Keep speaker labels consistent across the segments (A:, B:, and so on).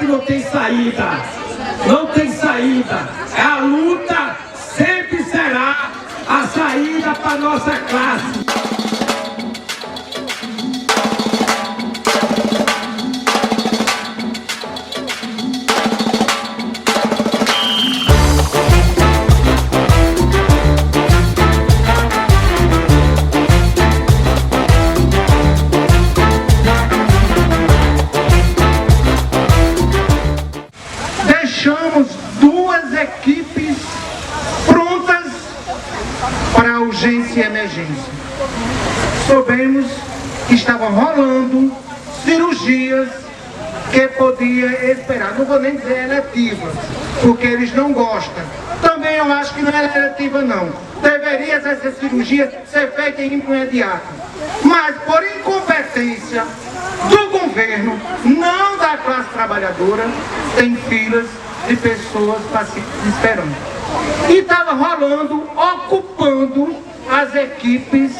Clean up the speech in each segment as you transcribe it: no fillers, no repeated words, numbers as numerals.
A: não tem saída. Não tem saída. A luta sempre será a saída para a nossa classe.
B: Deixamos duas equipes prontas para urgência e emergência. Soubemos que estavam rolando cirurgias que podia esperar. Não vou nem dizer eletivas, porque eles não gostam. Também eu acho que não é eletiva não. Deveria essa cirurgia ser feita em imediato. Mas por incompetência do governo, não da classe trabalhadora, tem filas de pessoas esperando. E estava rolando, ocupando as equipes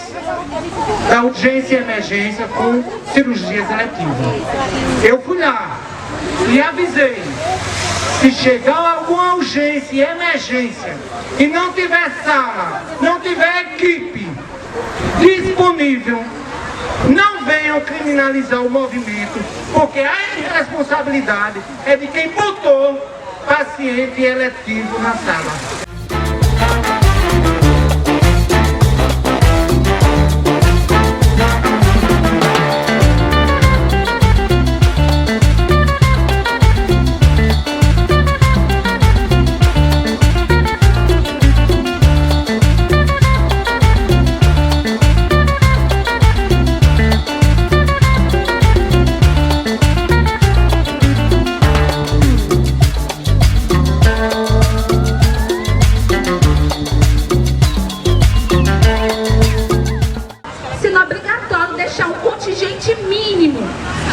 B: da urgência e emergência com cirurgias eletivas. Eu fui lá e avisei, se chegar alguma urgência e emergência e não tiver sala, não tiver equipe disponível, não venham criminalizar o movimento, porque a responsabilidade é de quem botou paciente eletivo na sala.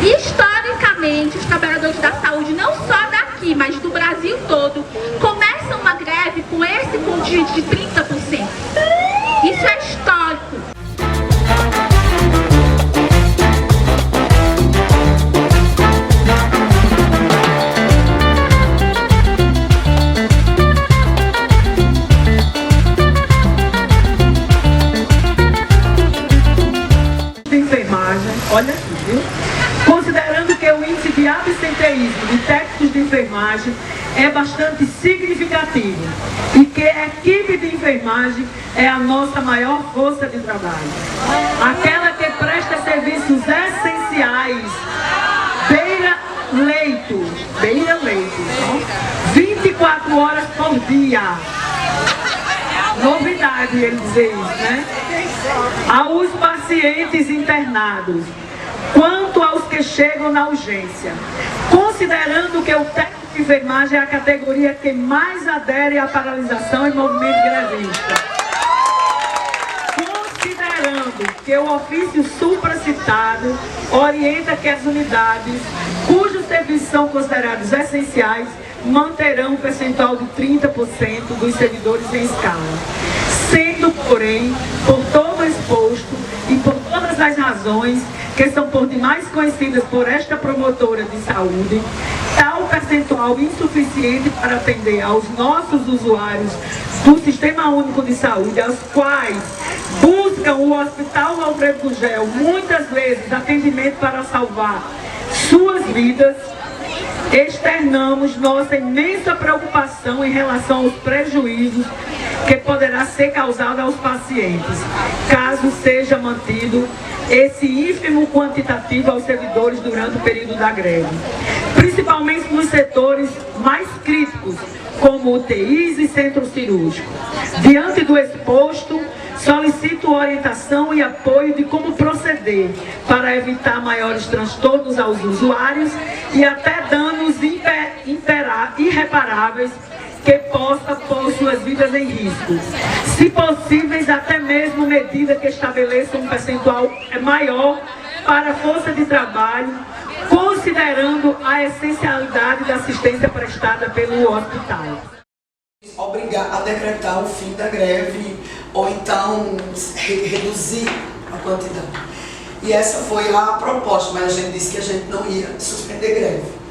C: Historicamente, os trabalhadores da saúde, não só daqui, mas do Brasil todo, começam uma greve com esse contingente de 30%. Isso é histórico.
D: De enfermagem, olha aqui, viu? Considerando que o índice de absenteísmo de técnicos de enfermagem é bastante significativo e que a equipe de enfermagem é a nossa maior força de trabalho. Aquela que presta serviços essenciais, beira-leito, 24 horas por dia. Novidade ele dizer isso, né? Aos pacientes internados, quanto aos que chegam na urgência, considerando que o técnico de enfermagem é a categoria que mais adere à paralisação e movimento grevista, considerando que o ofício supracitado orienta que as unidades cujos serviços são considerados essenciais manterão um percentual de 30% dos servidores em escala, sendo, porém, por todo exposto e por todas as razões que são por demais conhecidas por esta promotora de saúde, tal percentual insuficiente para atender aos nossos usuários do Sistema Único de Saúde, aos quais buscam o Hospital Alfredo Gugel, muitas vezes atendimento para salvar suas vidas, externamos nossa imensa preocupação em relação aos prejuízos que poderá ser causado aos pacientes, caso seja mantido esse ínfimo quantitativo aos servidores durante o período da greve, principalmente nos setores mais críticos, como UTIs e centro cirúrgico. Diante do exposto, solicito orientação e apoio de como proceder para evitar maiores transtornos aos usuários e até danos irreparáveis que possa pôr suas vidas em risco. Se possíveis, até mesmo medida que estabeleça um percentual maior para a força de trabalho, considerando a essencialidade da assistência prestada pelo hospital.
E: Obrigar a decretar o fim da greve ou então reduzir a quantidade. E essa foi a proposta, mas a gente disse que a gente não ia suspender greve.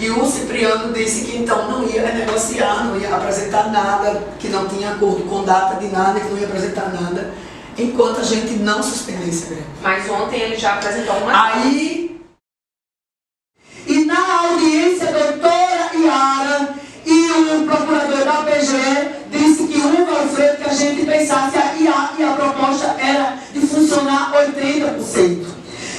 E: E o Cipriano disse que então não ia negociar, não ia apresentar nada, que não tinha acordo com data de nada, que não ia apresentar nada, enquanto a gente não suspendesse a greve.
F: Mas ontem ele já apresentou uma...
E: E na audiência, a doutora Yara e o procurador da PGE disse que Alfredo, que a gente pensasse e a proposta era de funcionar 80%.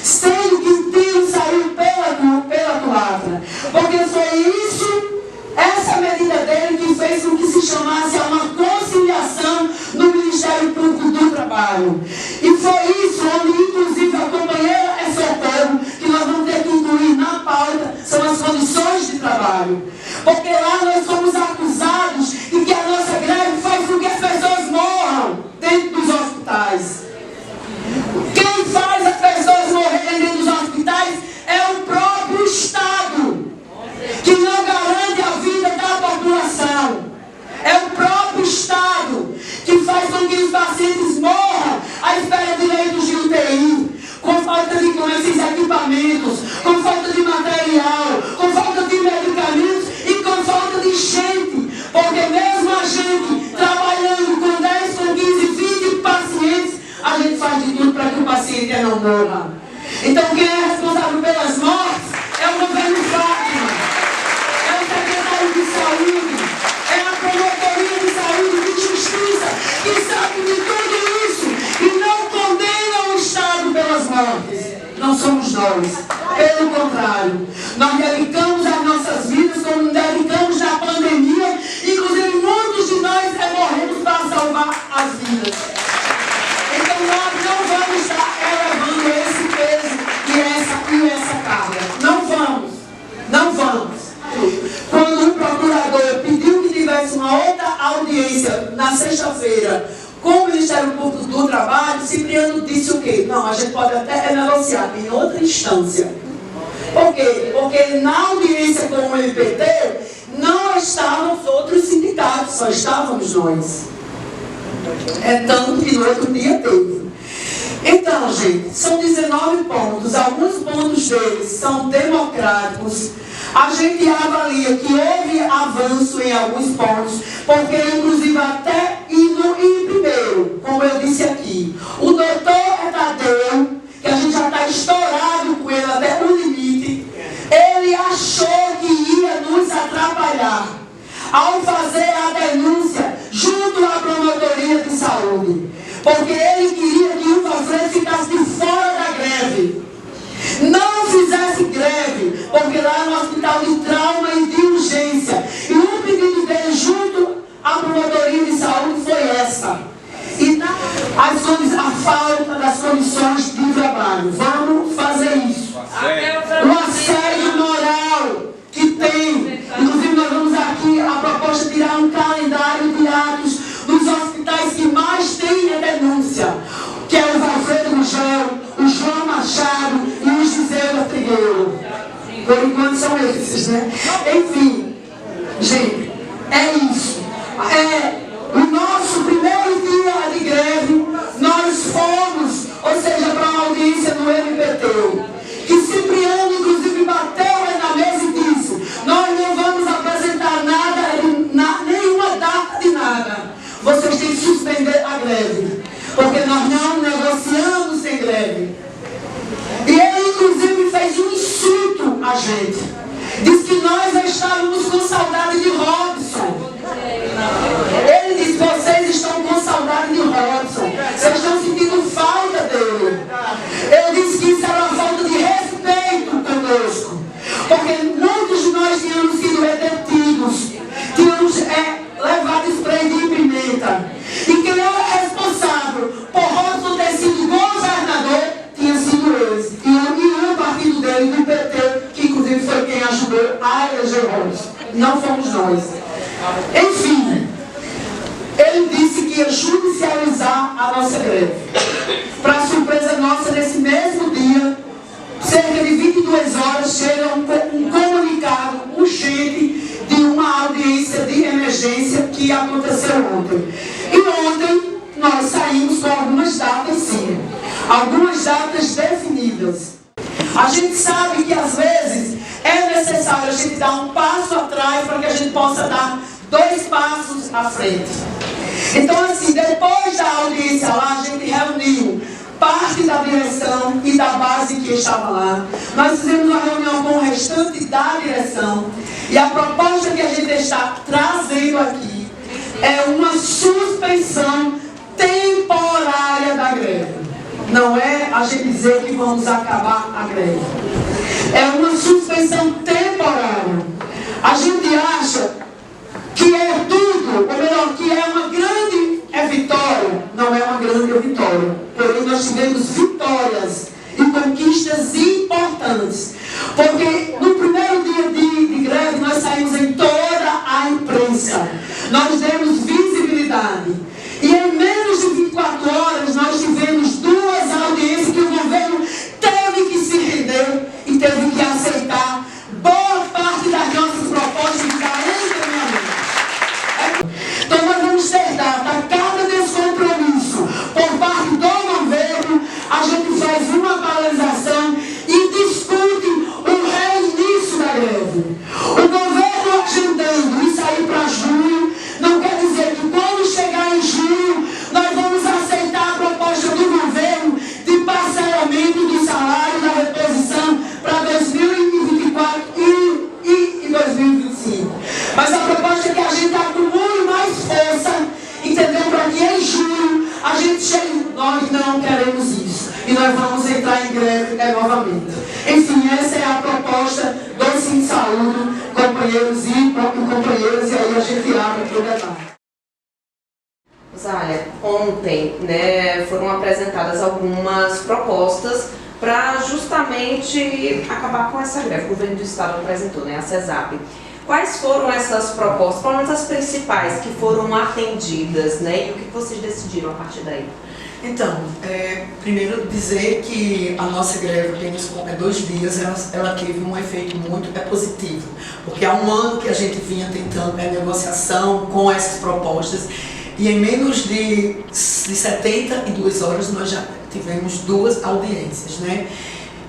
E: Sendo que o tiro saiu pela culatra. Porque foi isso, essa medida dele, que fez com que se chamasse a uma conciliação no Ministério Público do Trabalho. E foi isso onde, inclusive, a companheira é socorro, que nós vamos ter que incluir na pauta, são as condições de trabalho. Porque lá nós somos acusados de que a nossa greve faz com que as pessoas morram dentro dos hospitais. Quem faz as pessoas morrerem dentro dos hospitais é o próprio Estado, que não garante a vida da população. É o próprio Estado que faz com que os pacientes morram à espera de leitos de UTI, com falta de equipamentos, com falta de material, com falta de medicamentos e com falta de gente. Porque mesmo a gente trabalhando com 10, com 15, 20 pacientes, a gente faz de tudo para que o paciente não morra. Então quem é responsável pelas mortes é o governo Fátima, é o secretário de saúde, é a promotoria de saúde e de justiça, que sabe de tudo isso e não condena o Estado pelas mortes. Não somos nós. Pelo contrário, nós dedicamos as nossas vidas como dedicamos na pandemia, inclusive muitos de nós morremos para salvar as vidas. Então nós não vamos estar elevando esse peso e essa carga. Não vamos. Quando o procurador pediu que tivesse uma outra audiência na sexta-feira com o Ministério Público do Trabalho, Cipriano disse o quê? Não, a gente pode até negociar em outra instância. Por quê? Porque na audiência com o MPT não estavam os outros sindicatos, só estávamos nós. É tanto que no outro dia teve. Então, gente, são 19 pontos. Alguns pontos deles são democráticos. A gente avalia que houve avanço em alguns pontos, porque inclusive até em primeiro, como eu disse aqui, o doutor Tadeu, que a gente já está estourado com ele até o limite, ele achou que ia nos atrapalhar ao fazer a denúncia junto à promotoria de saúde, porque ele queria que o Alfredo ficasse de fora da greve, não fizesse greve, porque lá no hospital de trauma e de urgência, e o pedido dele junto à promotoria de saúde foi essa. E a falta das condições de trabalho. Vamos fazer isso. O assédio moral que tem. Inclusive nós vamos aqui, a proposta de tirar um calendário de atos dos hospitais que mais tem a denúncia, que é o Alfredo Gugel, o João Machado e o Gisela Trigueiro. Por enquanto são esses, né? Enfim, gente, é isso. O nosso primeiro dia de greve, nós fomos, ou seja, para uma audiência no MPT, que Cipriano, inclusive, bateu na mesa e disse: nós não vamos apresentar nada, nenhuma data de nada. Vocês têm que suspender a greve, porque nós não negociamos sem greve. E ele, inclusive, fez um insulto a gente. Diz que nós já estávamos com saudade de Robson. Ele disse: vocês estão com saudade de Robson, vocês estão sentindo falta dele. Eu disse que isso era uma falta de respeito conosco, porque muitos de nós tínhamos sido detidos, tínhamos levado spray de pimenta, e quem era responsável por Robson ter sido governador tinha sido eles, e o partido dele, do PT, que inclusive foi quem ajudou a eleger Robson. Não fomos nós. Enfim, ele disse que ia judicializar a nossa greve. Para surpresa nossa, nesse mesmo dia, cerca de 22 horas, chega um comunicado urgente de uma audiência de emergência que aconteceu ontem. E ontem nós saímos com algumas datas, sim, algumas datas definidas. A gente sabe que às vezes é necessário a gente dar um passo atrás para que a gente possa dar 2 passos à frente. Então, assim, depois da audiência lá, a gente reuniu parte da direção e da base que estava lá. Nós fizemos uma reunião com o restante da direção e a proposta que a gente está trazendo aqui é uma suspensão temporária da greve. Não é a gente dizer que vamos acabar a greve. É uma suspensão temporária. A gente acha que é tudo, ou melhor, que é uma grande vitória. Não é uma grande vitória. Porém, nós tivemos vitórias e conquistas importantes. Porque no primeiro dia de greve, nós saímos em toda a imprensa. Nós demos visibilidade. E em menos de 24 horas, nós tivemos 2 audiências que o governo teve que se render e teve que aceitar boa parte das nossas propostas de dar encaminhamento. Então nós vamos ter data a cada descompromisso por parte do governo. A gente faz uma paralisação e discute o reinício da greve. O governo agendando isso aí para junho não quer dizer que quando chegar em junho nós vamos aceitar a proposta do governo de parcelamento do salário da reposição para 2024 e 2025. Mas a proposta é que a gente acumule mais força, entendeu? Para que em junho a gente chegue. Nós não queremos isso. E nós vamos entrar em greve novamente. Enfim, essa é a proposta do Sim Saúde, companheiros e companheiras, e aí a gente abre para o debate.
F: Rosália, ontem, né, foram apresentadas algumas propostas para justamente acabar com essa greve. O governo do estado apresentou, né, a CESAP. Quais foram essas propostas, pelo menos as principais, que foram atendidas, né, e o que vocês decidiram a partir daí?
G: Então, primeiro dizer que a nossa greve, apenas com 2 dias, ela teve um efeito muito positivo, porque há 1 ano que a gente vinha tentando negociação com essas propostas, e em menos de 72 horas nós já tivemos 2 audiências, né?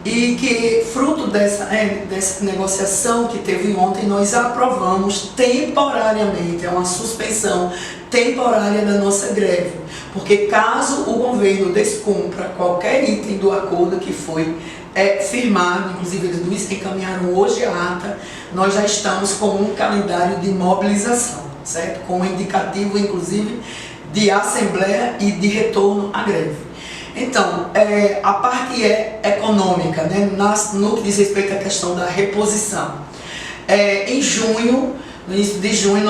G: E que, fruto dessa negociação que teve ontem, nós aprovamos temporariamente, é uma suspensão temporária da nossa greve. Porque caso o governo descumpra qualquer item do acordo que foi firmado, inclusive eles nos encaminharam hoje a ata, nós já estamos com um calendário de mobilização, certo? Com um indicativo, inclusive, de assembleia e de retorno à greve. Então, a parte econômica, né, no que diz respeito à questão da reposição. Em junho, no início de junho,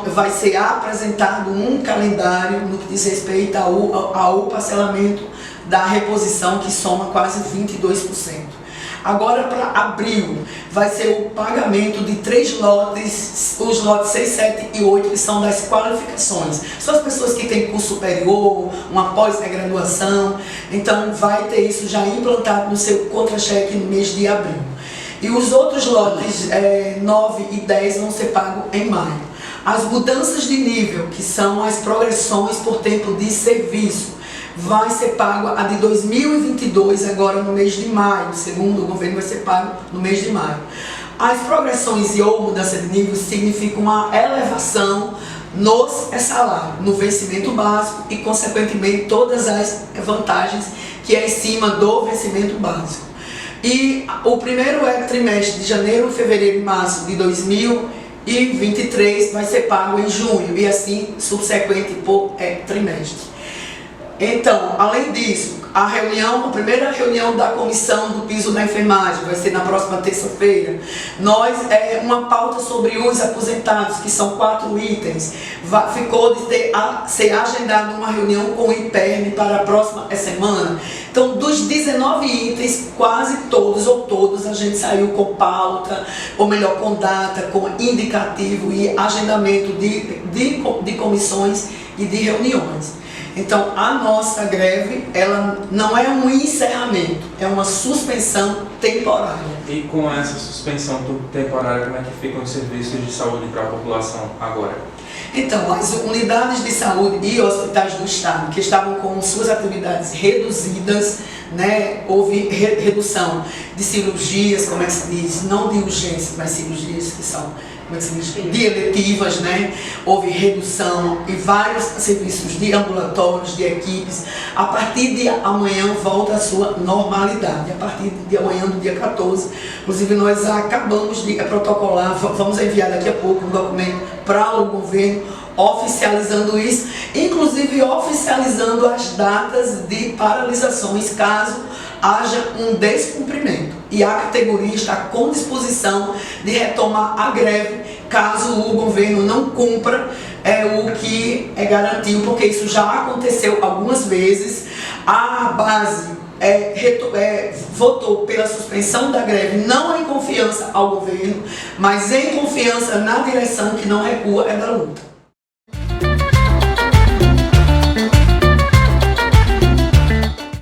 G: vai ser apresentado um calendário no que diz respeito ao parcelamento da reposição, que soma quase 22%. Agora, para abril, vai ser o pagamento de 3 lotes, os lotes 6, 7 e 8, que são das qualificações. São as pessoas que têm curso superior, uma pós-graduação, então vai ter isso já implantado no seu contra-cheque no mês de abril. E os outros lotes 9 e 10 vão ser pagos em maio. As mudanças de nível, que são as progressões por tempo de serviço, vai ser pago a de 2022 agora no mês de maio, segundo o governo vai ser pago no mês de maio. As progressões e ou mudança de nível significam uma elevação nos salários, no vencimento básico e consequentemente todas as vantagens que é em cima do vencimento básico. E o primeiro trimestre de janeiro, fevereiro e março de 2023 vai ser pago em junho e assim subsequente por trimestre. Então, além disso, a primeira reunião da comissão do piso da enfermagem vai ser na próxima terça-feira. Uma pauta sobre os aposentados, que são 4 itens, ficou de ser agendada uma reunião com o IPERN para a próxima semana. Então, dos 19 itens, quase todos ou todos a gente saiu com pauta, ou melhor, com data, com indicativo e agendamento de comissões e de reuniões. Então, a nossa greve, ela não é um encerramento, é uma suspensão temporária.
H: E com essa suspensão temporária, como é que ficam os serviços de saúde para a população agora?
G: Então, as unidades de saúde e hospitais do Estado que estavam com suas atividades reduzidas, né? Houve redução de cirurgias, como é que se diz, não de urgência, mas cirurgias que são, como é que se diz, de eletivas, né? Houve redução em vários serviços de ambulatórios, de equipes. A partir de amanhã volta a sua normalidade, a partir de amanhã, do dia 14. Inclusive nós acabamos de protocolar, vamos enviar daqui a pouco um documento para o governo oficializando isso, inclusive oficializando as datas de paralisações caso haja um descumprimento. E a categoria está com disposição de retomar a greve caso o governo não cumpra o que garantiu, porque isso já aconteceu algumas vezes. A base votou pela suspensão da greve, não em confiança ao governo, mas em confiança na direção que não recua da luta.